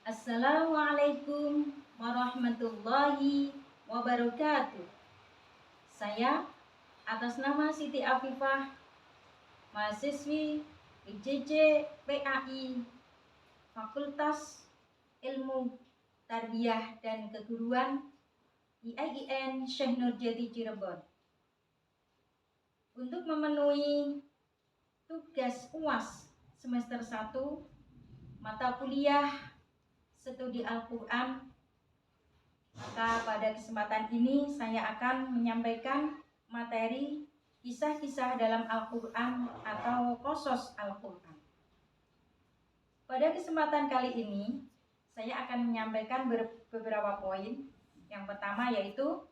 Assalamualaikum warahmatullahi wabarakatuh. Saya atas nama Siti Afifah, mahasiswi IJJ PAI Fakultas Ilmu Tarbiyah dan Keguruan IAIN Syekh Nurjati Cirebon, untuk memenuhi tugas UAS semester 1 mata kuliah Studi Al-Quran. Maka pada kesempatan ini saya akan menyampaikan materi kisah-kisah dalam Al-Quran atau qasas Al-Quran. Pada kesempatan kali ini saya akan menyampaikan beberapa poin. Yang pertama yaitu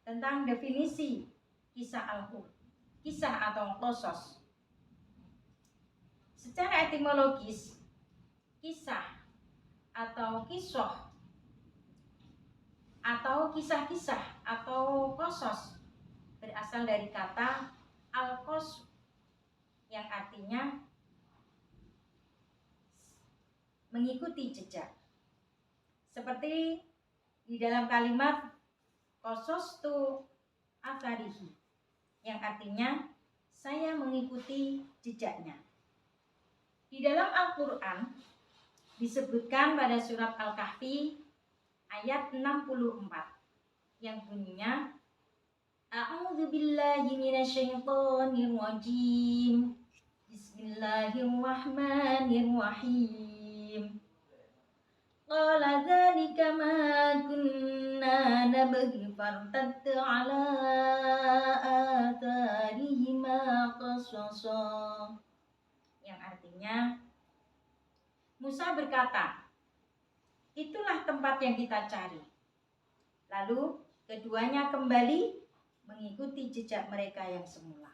tentang definisi kisah Al-Quran, kisah atau qasas. Secara etimologis, kisah atau kisah atau kisah-kisah atau qasas berasal dari kata al-qas yang artinya mengikuti jejak. Seperti di dalam kalimat qasastu atharihi yang artinya saya mengikuti jejaknya. Di dalam Al-Qur'an disebutkan pada surat Al-Kahfi ayat 64 yang bunyinya A'udzubillahi minasyaitonirrajim. Bismillahirrahmanirrahim. Qala dzalika ma kunna nabghi fartadda ala atharihima qasasa. Yang artinya Musa berkata, itulah tempat yang kita cari. Lalu keduanya kembali mengikuti jejak mereka yang semula.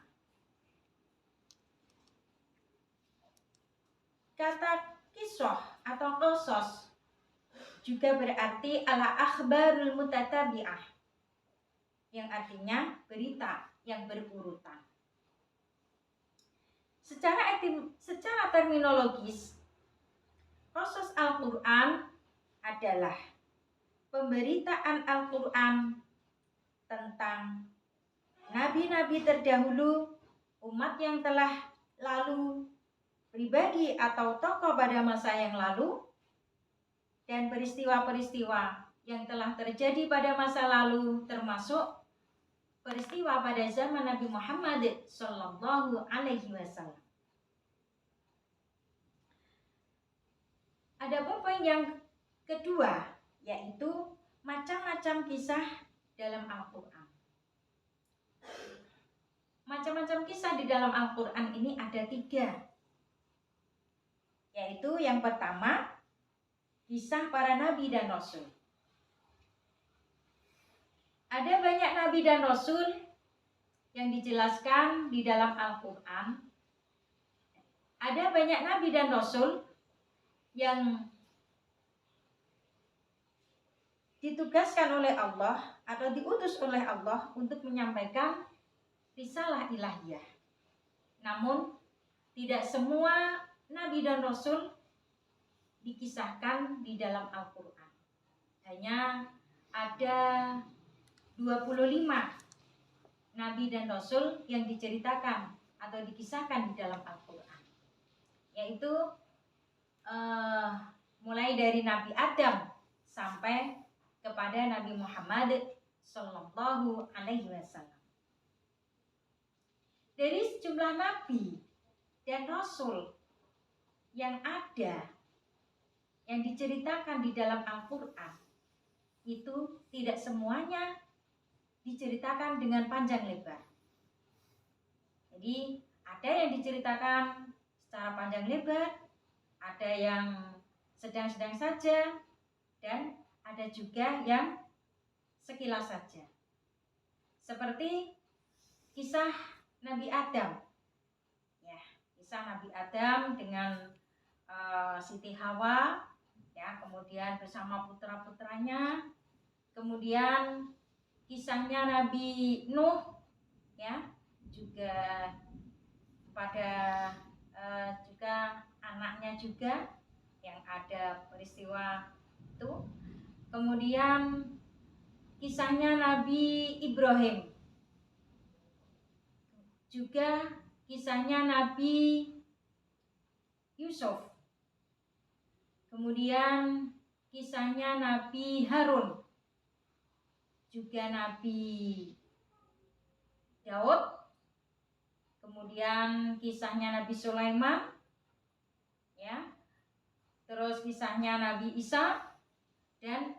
Kata kisah atau qasas juga berarti ala akhbarul mutatabi'ah, yang artinya berita yang berurutan. Secara terminologis, qasas Al-Quran adalah pemberitaan Al-Quran tentang nabi-nabi terdahulu, umat yang telah lalu, pribadi atau tokoh pada masa yang lalu, dan peristiwa-peristiwa yang telah terjadi pada masa lalu, termasuk peristiwa pada zaman Nabi Muhammad Sallallahu Alaihi Wasallam. Ada poin yang kedua, yaitu macam-macam kisah dalam Al-Quran. Macam-macam kisah di dalam Al-Quran ini ada 3, yaitu yang pertama, kisah para nabi dan rasul. Ada banyak nabi dan rasul yang dijelaskan di dalam Al-Quran. Ada banyak nabi dan rasul yang ditugaskan oleh Allah atau diutus oleh Allah untuk menyampaikan risalah ilahiyah. Namun tidak semua nabi dan rasul dikisahkan di dalam Al-Quran. Hanya ada 25 nabi dan rasul yang diceritakan atau dikisahkan di dalam Al-Quran, yaitu mulai dari Nabi Adam sampai kepada Nabi Muhammad Sallallahu Alaihi Wasallam. Dari sejumlah nabi dan rasul yang ada, yang diceritakan di dalam Al-Quran, itu tidak semuanya diceritakan dengan panjang lebar. Jadi ada yang diceritakan secara panjang lebar, ada yang sedang-sedang saja, dan ada juga yang sekilas saja. Seperti kisah Nabi Adam. Ya, kisah Nabi Adam dengan Siti Hawa, ya, kemudian bersama putra-putranya. Kemudian kisahnya Nabi Nuh, ya, juga pada juga anaknya juga yang ada peristiwa itu. Kemudian kisahnya Nabi Ibrahim, juga kisahnya Nabi Yusuf, kemudian kisahnya Nabi Harun, juga Nabi Daud, kemudian kisahnya Nabi Sulaiman, ya, terus kisahnya Nabi Isa, dan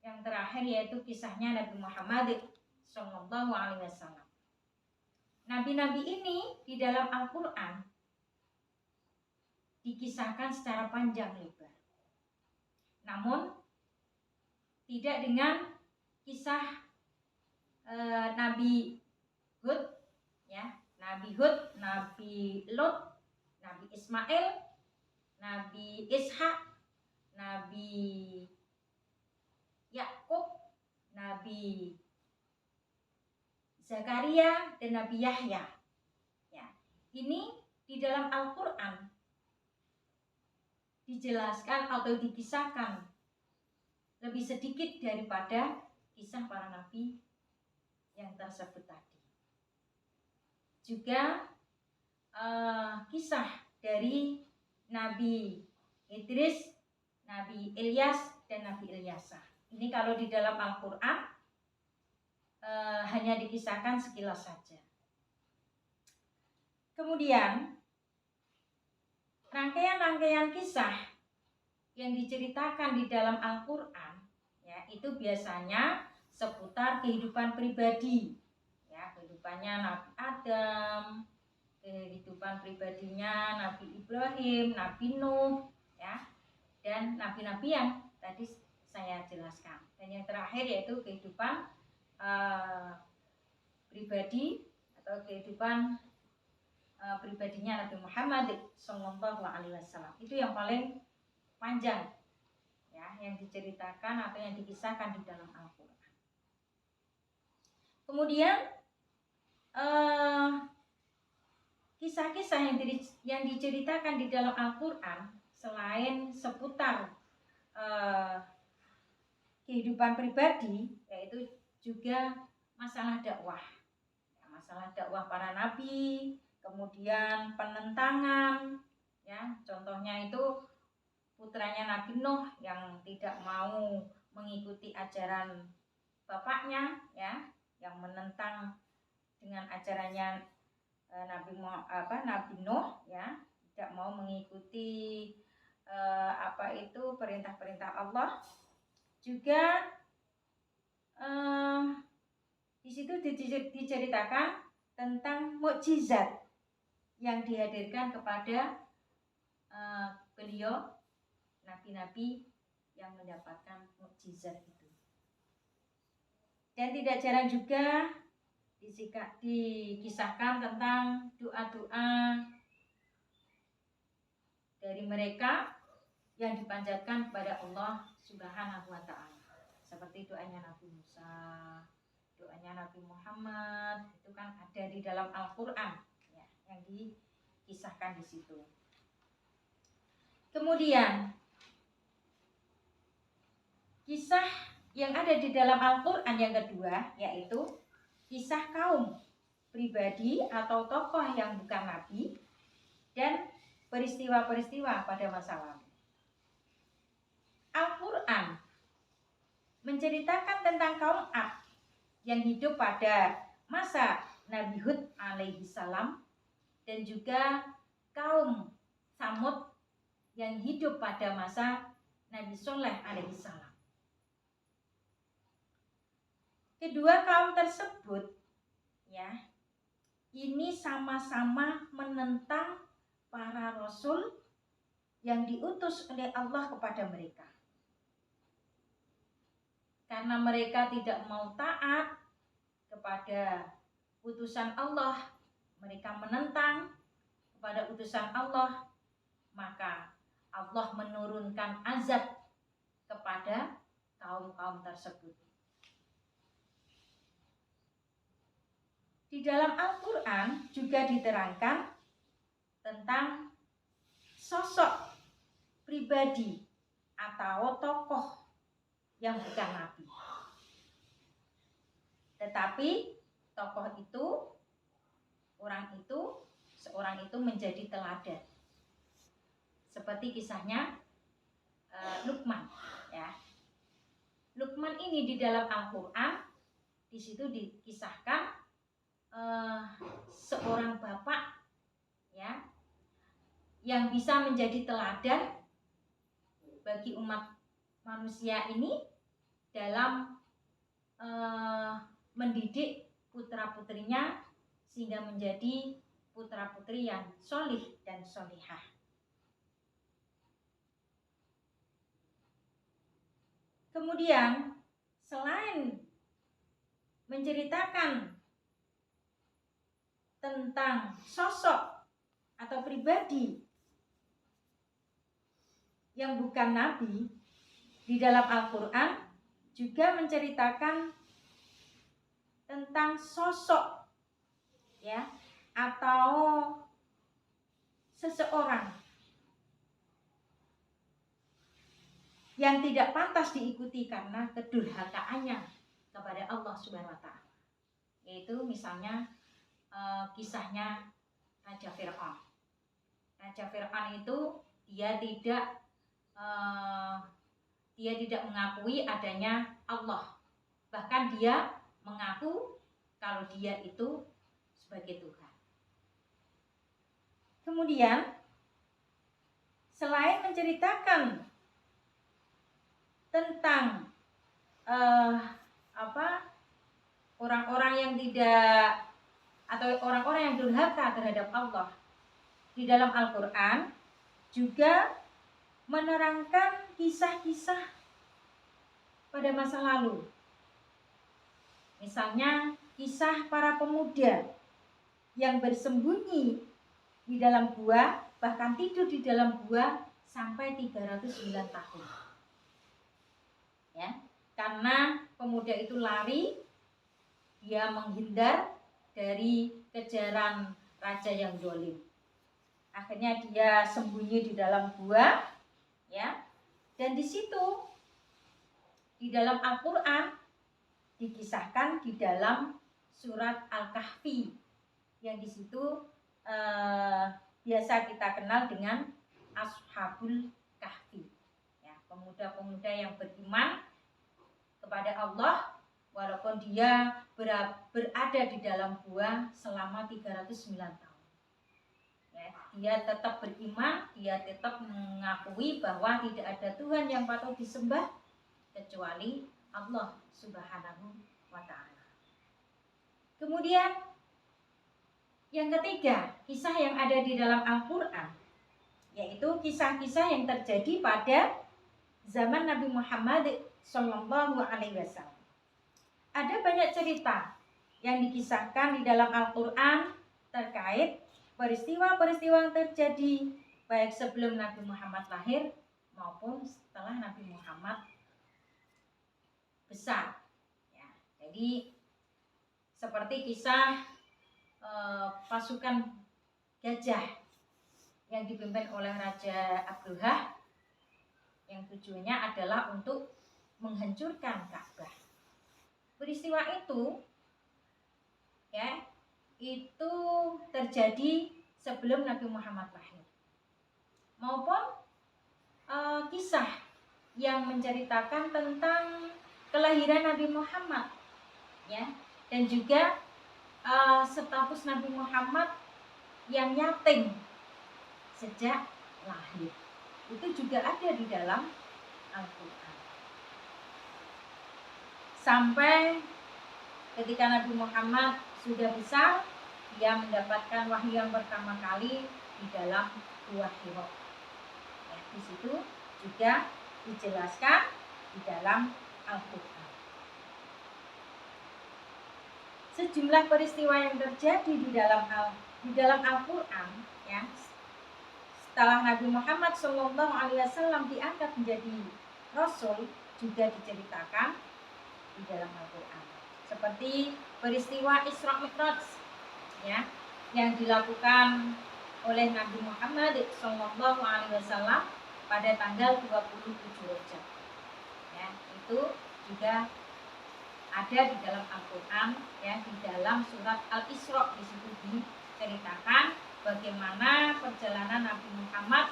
yang terakhir yaitu kisahnya Nabi Muhammad Sallallahu Alaihi Wasallam. Nabi-nabi ini di dalam Al-Quran dikisahkan secara panjang lebar, namun tidak dengan kisah Nabi Hud, ya, Nabi Hud, Nabi Lot, Nabi Ismail, Nabi Ishak, Nabi Yakub, Nabi Zakaria, dan Nabi Yahya. Ya, ini di dalam Al-Quran dijelaskan atau dikisahkan lebih sedikit daripada kisah para nabi yang tersebut tadi. Juga kisah dari Nabi Idris, Nabi Ilyas, dan Nabi Ilyasa. Ini kalau di dalam Al-Quran hanya dikisahkan sekilas saja. Kemudian rangkaian-rangkaian kisah yang diceritakan di dalam Al-Quran, ya, itu biasanya seputar kehidupan pribadi, ya, kehidupannya Nabi Adam, kehidupan pribadinya Nabi Ibrahim, Nabi Nuh, ya, dan nabi-nabi yang tadi saya jelaskan. Dan yang terakhir yaitu kehidupan pribadi atau kehidupan pribadinya Nabi Muhammad Sallallahu Alaihi Wasallam. Itu yang paling panjang, ya, yang diceritakan atau yang dikisahkan di dalam Al-Quran. Kemudian kisah-kisah yang diceritakan di dalam Al-Quran selain seputar kehidupan pribadi, yaitu juga masalah dakwah, masalah dakwah para nabi, kemudian penentangan, ya, contohnya itu putranya Nabi Nuh yang tidak mau mengikuti ajaran bapaknya, ya, yang menentang dengan ajarannya Nabi Nuh, ya, tidak mau mengikuti perintah-perintah Allah. Juga di situ diceritakan tentang mukjizat yang dihadirkan kepada beliau, nabi-nabi yang mendapatkan mukjizat itu. Dan tidak jarang juga dikisahkan tentang doa-doa dari mereka yang dipanjatkan kepada Allah Subhanahu wa Ta'ala. Seperti doanya Nabi Musa, doanya Nabi Muhammad, itu kan ada di dalam Al-Quran, ya, yang dikisahkan di situ. Kemudian kisah yang ada di dalam Al-Quran yang kedua yaitu kisah kaum pribadi atau tokoh yang bukan nabi dan peristiwa-peristiwa pada masa lalu. Al-Quran menceritakan tentang kaum Ad yang hidup pada masa Nabi Hud alaihi salam dan juga kaum Samud yang hidup pada masa Nabi Soleh alaihi salam. Kedua kaum tersebut, ya, ini sama-sama menentang para rasul yang diutus oleh Allah kepada mereka. Karena mereka tidak mau taat kepada utusan Allah, mereka menentang kepada utusan Allah, maka Allah menurunkan azab kepada kaum-kaum tersebut. Di dalam Al-Quran juga diterangkan tentang sosok pribadi atau tokoh yang bukan nabi. Tetapi tokoh itu, seorang itu menjadi teladan. Seperti kisahnya Luqman, ya. Luqman ini di dalam Al-Qur'an di situ dikisahkan seorang bapak, ya, yang bisa menjadi teladan bagi umat manusia ini dalam mendidik putra-putrinya sehingga menjadi putra-putri yang solih dan solihah. Kemudian selain menceritakan tentang sosok atau pribadi yang bukan nabi, di dalam Al-Qur'an juga menceritakan tentang sosok, ya, atau seseorang yang tidak pantas diikuti karena kedurhakaannya kepada Allah Subhanahu wa taala. Yaitu misalnya kisahnya Raja Fir'aun. Raja Fir'aun itu dia tidak mengakui adanya Allah. Bahkan dia mengaku kalau dia itu sebagai Tuhan. Kemudian selain menceritakan tentang orang-orang yang tidak, atau orang-orang yang durhaka terhadap Allah, di dalam Al-Qur'an juga menerangkan kisah-kisah pada masa lalu. Misalnya kisah para pemuda yang bersembunyi di dalam gua, bahkan tidur di dalam gua sampai 309 tahun. Ya, karena pemuda itu lari, dia menghindar dari kejaran raja yang zalim. Akhirnya dia sembunyi di dalam gua, ya. Dan di situ di dalam Al-Qur'an dikisahkan di dalam surat Al-Kahfi, yang di situ biasa kita kenal dengan Ashabul Kahfi, ya, pemuda-pemuda yang beriman kepada Allah walaupun dia berada di dalam gua selama 309 tahun. Ya, dia tetap beriman, dia tetap mengakui bahwa tidak ada Tuhan yang patut disembah kecuali Allah Subhanahu wa ta'ala. Kemudian yang ketiga, kisah yang ada di dalam Al-Qur'an, yaitu kisah-kisah yang terjadi pada zaman Nabi Muhammad SAW. Ada banyak cerita yang dikisahkan di dalam Al-Qur'an terkait peristiwa-peristiwa yang terjadi baik sebelum Nabi Muhammad lahir maupun setelah Nabi Muhammad besar. Ya, jadi seperti kisah pasukan gajah yang dipimpin oleh Raja Abduhah, yang tujuannya adalah untuk menghancurkan Ka'bah. Peristiwa itu, ya, itu terjadi sebelum Nabi Muhammad lahir. Maupun kisah yang menceritakan tentang kelahiran Nabi Muhammad, ya, dan juga status Nabi Muhammad yang yatim sejak lahir. Itu juga ada di dalam Al-Qur'an. Sampai ketika Nabi Muhammad sudah besar, dia mendapatkan wahyu yang pertama kali di dalam Gua Hira. Ya, di situ juga dijelaskan di dalam Al-Qur'an. Sejumlah peristiwa yang terjadi di dalam Al-Qur'an, ya, setelah Nabi Muhammad SAW diangkat menjadi Rasul juga diceritakan di dalam Al-Qur'an. Seperti peristiwa Isra Mi'raj, ya, yang dilakukan oleh Nabi Muhammad SAW pada tanggal 27 Rajab. Ya, itu juga ada di dalam Al-Qur'an, ya, di dalam surat Al-Isra. Di situ diceritakan bagaimana perjalanan Nabi Muhammad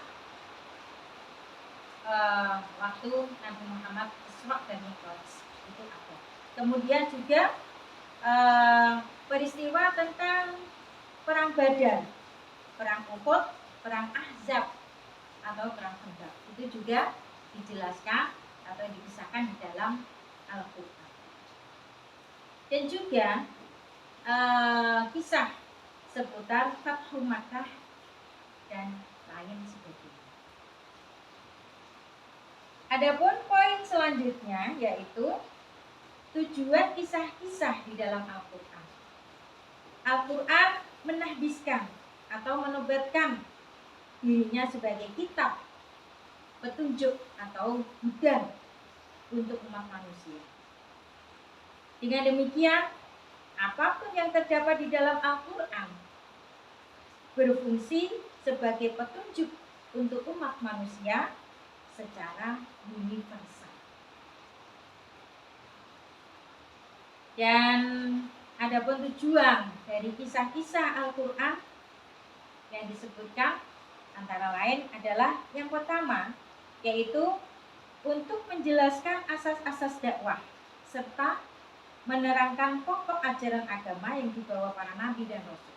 waktu Nabi Muhammad Isra dan Mi'raj, itu ada. Kemudian juga peristiwa tentang perang Badar, perang Uhud, perang Ahzab atau perang Khandaq, itu juga dijelaskan atau dikisahkan di dalam Al-Qur'an. Dan juga kisah seputar Fathu Makkah dan lain sebagainya. Adapun poin selanjutnya yaitu tujuan kisah-kisah di dalam Al-Qur'an. Al-Qur'an menahbiskan atau menobatkan dirinya sebagai kitab petunjuk atau hudan untuk umat manusia. Dengan demikian, apapun yang terdapat di dalam Al-Qur'an berfungsi sebagai petunjuk untuk umat manusia secara universal. Dan adapun tujuan dari kisah-kisah Al-Qur'an yang disebutkan antara lain adalah yang pertama, yaitu untuk menjelaskan asas-asas dakwah serta menerangkan pokok ajaran agama yang dibawa para nabi dan rasul.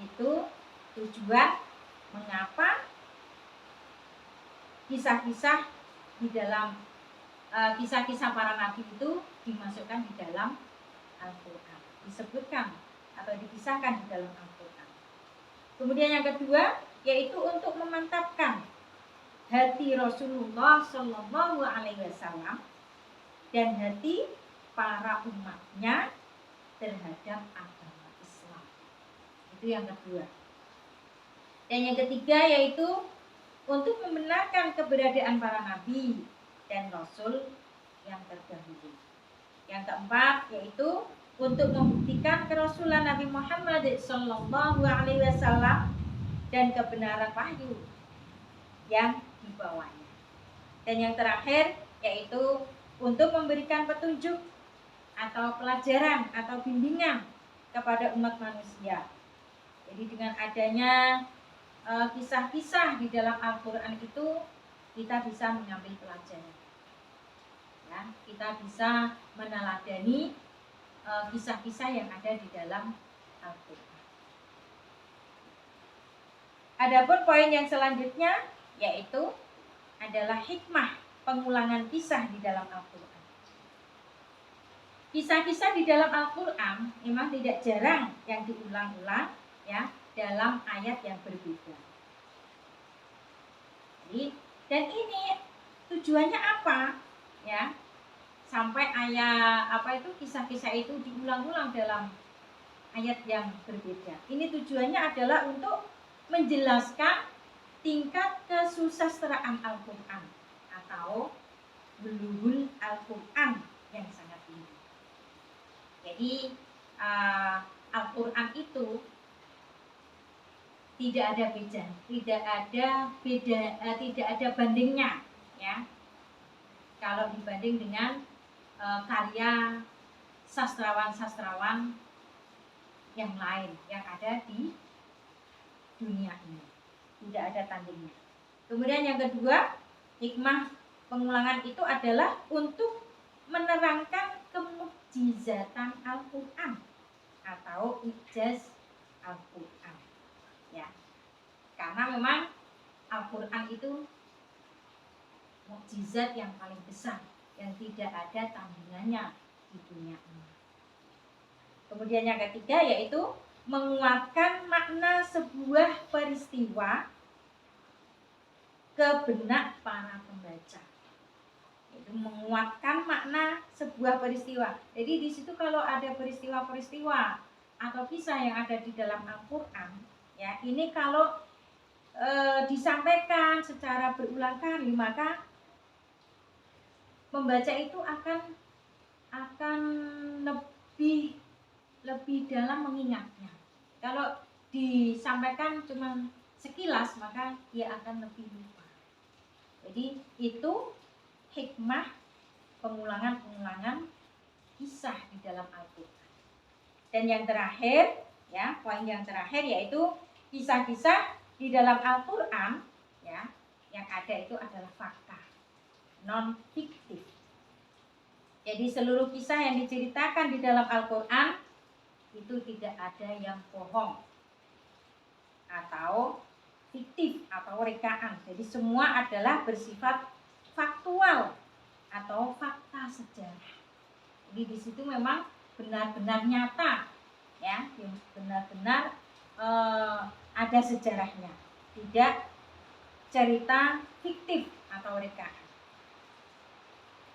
Itu tujuan mengapa kisah-kisah di dalam kisah-kisah para nabi itu dimasukkan di dalam Al-Qur'an, disebutkan atau dikisahkan di dalam Al-Qur'an. Kemudian yang kedua yaitu untuk memantapkan hati Rasulullah Shallallahu Alaihi Wasallam dan hati para umatnya terhadap agama Islam. Itu yang kedua. Dan yang ketiga yaitu untuk membenarkan keberadaan para nabi dan rasul yang terdahulu. Yang keempat yaitu untuk membuktikan kerasulan Nabi Muhammad Shallallahu Alaihi Wasallam dan kebenaran wahyu yang dibawanya. Dan yang terakhir yaitu untuk memberikan petunjuk atau pelajaran atau bimbingan kepada umat manusia. Jadi dengan adanya kisah-kisah di dalam Al-Qur'an itu kita bisa mengambil pelajaran. Ya, kita bisa meneladani kisah-kisah yang ada di dalam Al-Qur'an. Adapun poin yang selanjutnya yaitu adalah hikmah pengulangan kisah di dalam Al-Qur'an. Kisah-kisah di dalam Al-Qur'an memang tidak jarang yang diulang-ulang ya dalam ayat yang berbeda. Jadi, dan ini tujuannya apa? Ya, sampai kisah-kisah itu diulang-ulang dalam ayat yang berbeda. Ini tujuannya adalah untuk menjelaskan tingkat kesusastraan Al-Qur'an atau bulughul Al-Qur'an yang sangat tinggi. Jadi Al-Qur'an itu tidak ada bandingnya, ya. Kalau dibanding dengan karya sastrawan-sastrawan yang lain yang ada di dunia ini, tidak ada tandingnya. Kemudian yang kedua, hikmah pengulangan itu adalah untuk menerangkan kemukjizatan Al-Qur'an atau ijaz Al-Qur'an. Ya. Karena memang Al-Qur'an itu mukjizat yang paling besar yang tidak ada tandingannya di dunia ini. Kemudian yang ketiga yaitu menguatkan makna sebuah peristiwa ke benak para pembaca. Itu menguatkan makna sebuah peristiwa. Jadi di situ kalau ada peristiwa-peristiwa atau kisah yang ada di dalam Al-Qur'an, ya, ini kalau disampaikan secara berulang kali, maka pembaca itu akan lebih dalam mengingatnya. Kalau disampaikan cuma sekilas, maka dia akan lebih lupa. Jadi itu hikmah pengulangan-pengulangan kisah di dalam Al-Qur'an. Dan yang terakhir, ya, poin yang terakhir yaitu kisah-kisah di dalam Al-Qur'an, ya, yang ada itu adalah fakta, non fiktif. Jadi seluruh kisah yang diceritakan di dalam Al-Qur'an itu tidak ada yang bohong atau fiktif atau rekaan. Jadi semua adalah bersifat faktual atau fakta sejarah. Jadi di situ memang benar-benar nyata, ya, benar-benar ada sejarahnya, tidak cerita fiktif atau rekaan.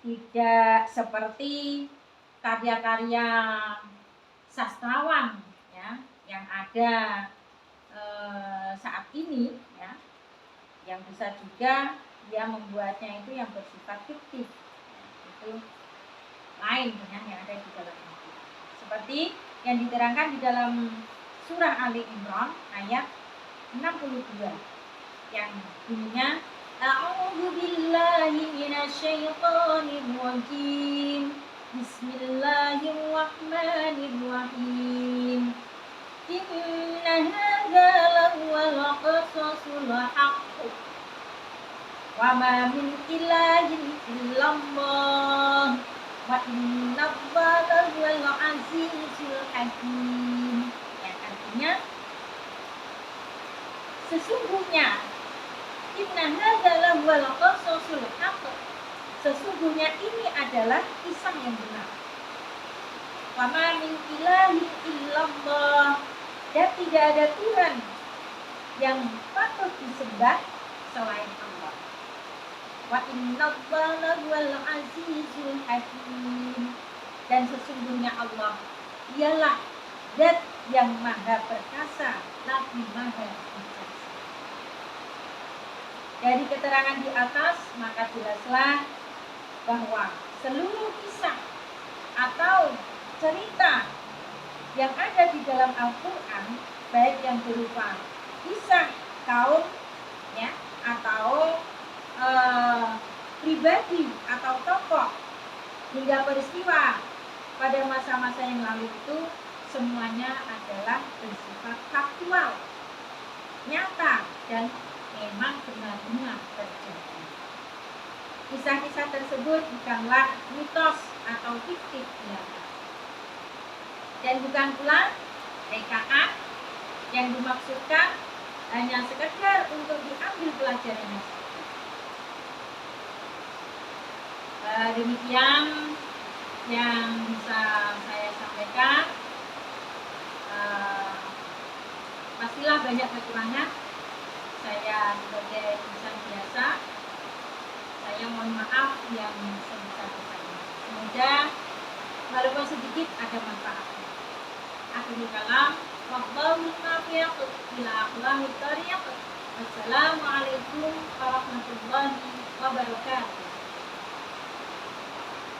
Tidak seperti karya-karya sastrawan, ya, yang ada saat ini, ya, yang bisa juga dia membuatnya itu yang bersifat fiktif, ya, itu lain dengan yang ada di dalam Al-Qur'an. Seperti yang diterangkan di dalam surah Ali Imran ayat 62 yang bunyinya A'udzu billahi minasyaitonir rajim. Bismillahirrahmanirrahim. Inna hadza lahuwal qasasul haqq. Wa ma min ilahin illallah. Wa inna Allaha huwal azizul hakim. Yang artinya sesungguhnya inna hadza lahuwal qasasul haqq. Sesungguhnya ini adalah kisah yang benar. Wa ma min ilahin illallah. Dan tidak ada Tuhan yang patut disembah selain Allah. Wa innallaha huwal azizul hakim. Dan sesungguhnya Allah ialah Zat yang maha perkasa lagi maha bijaksana. Dari keterangan di atas maka jelaslah bahwa seluruh kisah atau cerita yang ada di dalam Al-Qur'an, baik yang berupa kisah kaum, ya, atau pribadi atau tokoh hingga peristiwa pada masa-masa yang lalu itu semuanya adalah bersifat faktual, nyata, dan memang benar-benar terjadi. Kisah-kisah tersebut bukanlah mitos atau fiktif belaka, dan bukan pula rekaan yang dimaksudkan hanya sekedar untuk diambil pelajarannya. Demikian yang bisa saya sampaikan. Pastilah banyak kekurangan. Saya sebagai insan biasa, saya mohon maaf yang sebesar-besarnya. Semoga walaupun sedikit ada manfaatnya. Akhirul kalam, wallahu muwaffiq ila aqwamit thariq. Wassalamualaikum warahmatullahi wabarakatuh.